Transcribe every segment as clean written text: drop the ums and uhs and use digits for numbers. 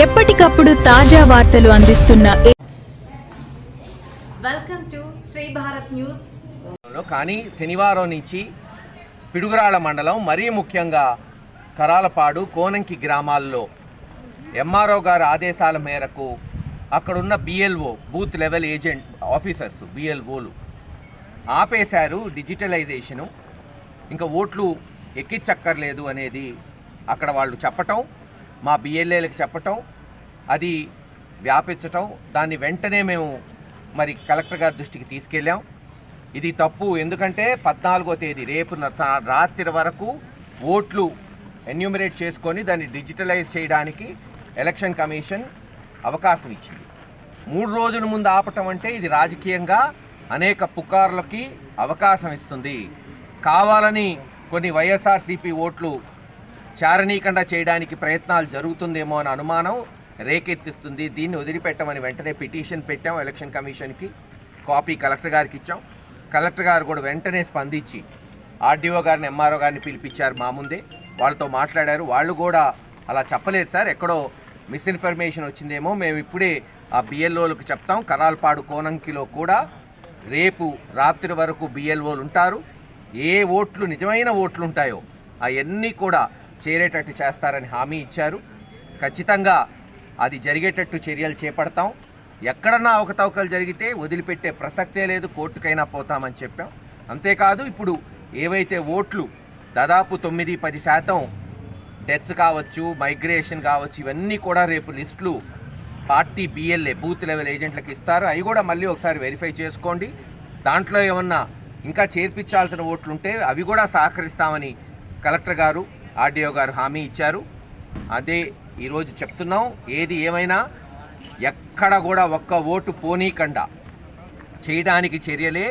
ఎప్పటికప్పుడు తాజా వార్తలు అందిస్తున్న welcome to Shri Bharat news. కానీ శనివారం నుంచి పిడుగురాళ్ల మండలం మరీ ముఖ్యంగా కరాలపాడు కోనంకి గ్రామాల్లో ఎంఆర్ఓ గారి ఆదేశాల మేరకు అక్కడున్న BLO booth level agent officers బిఎల్ఓలు ఆపేశారు డిజిటలైజేషను. ఇంకా ఓట్లు ఎక్కించక్కర్లేదు అనేది అక్కడ వాళ్ళు చెప్పటం, మా బిఎల్ఏలకు చెప్పటం, అది వ్యాపించటం, దాన్ని వెంటనే మేము మరి కలెక్టర్ గారి దృష్టికి తీసుకెళ్ళాం. ఇది తప్పు. ఎందుకంటే 14వ తేదీ రేపు రాత్రి వరకు ఓట్లు ఎన్యూమరేట్ చేసుకొని దాన్ని డిజిటలైజ్ చేయడానికి ఎలక్షన్ కమిషన్ అవకాశం ఇచ్చింది. 3 రోజుల ముందు ఆపటం అంటే ఇది రాజకీయంగా అనేక పుకార్లకి అవకాశం ఇస్తుంది. కావాలని కొన్ని వైఎస్ఆర్సీపీ ఓట్లు చారణీకండా చేయడానికి ప్రయత్నాలు జరుగుతుందేమో అని అనుమానం రేకెత్తిస్తుంది. దీన్ని వదిలిపెట్టమని వెంటనే పిటిషన్ పెట్టాం ఎలక్షన్ కమిషన్కి. కాపీ కలెక్టర్ గారికి ఇచ్చాం. కలెక్టర్ గారు కూడా వెంటనే స్పందించి ఆర్డీఓ గారిని ఎంఆర్ఓ గారిని పిలిపించారు. మా ముందే వాళ్ళతో మాట్లాడారు. వాళ్ళు కూడా అలా చెప్పలేదు సార్, ఎక్కడో మిస్ఇన్ఫర్మేషన్ వచ్చిందేమో, మేము ఇప్పుడే ఆ బిఎల్ఓలకు చెప్తాం. కరాల్పాడు కోనంకిలో కూడా రేపు రాత్రి వరకు బిఎల్ఓలు ఉంటారు. ఏ ఓట్లు నిజమైన ఓట్లు ఉంటాయో అవన్నీ కూడా చేరేటట్టు చేస్తారని హామీ ఇచ్చారు. ఖచ్చితంగా అది జరిగేటట్టు చర్యలు చేపడతాం. ఎక్కడన్నా అవకతవకలు జరిగితే వదిలిపెట్టే ప్రసక్తే లేదు, కోర్టుకైనా పోతామని చెప్పాం. అంతేకాదు, ఇప్పుడు ఏవైతే ఓట్లు దాదాపు 9-10% డెత్స్ కావచ్చు, మైగ్రేషన్ కావచ్చు, ఇవన్నీ కూడా రేపు లిస్టులు పార్టీ బిఎల్ఏ బూత్ లెవెల్ ఏజెంట్లకు ఇస్తారు. అవి కూడా మళ్ళీ ఒకసారి వెరిఫై చేసుకోండి. దాంట్లో ఏమన్నా ఇంకా చేర్పించాల్సిన ఓట్లుంటే అవి కూడా సహకరిస్తామని కలెక్టర్ గారు ఆర్డీఓ గారు హామీ ఇచ్చారు. అదే ఈరోజు చెప్తున్నాం. ఏది ఏమైనా ఎక్కడ కూడా ఒక్క ఓటు పోనీకుండా చేయడానికి చర్యలే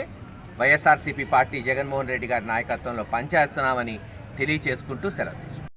వైఎస్ఆర్సీపీ పార్టీ జగన్మోహన్ రెడ్డి గారి నాయకత్వంలో పనిచేస్తున్నామని తెలియచేసుకుంటూ సెలవు తీసుకుంటాం.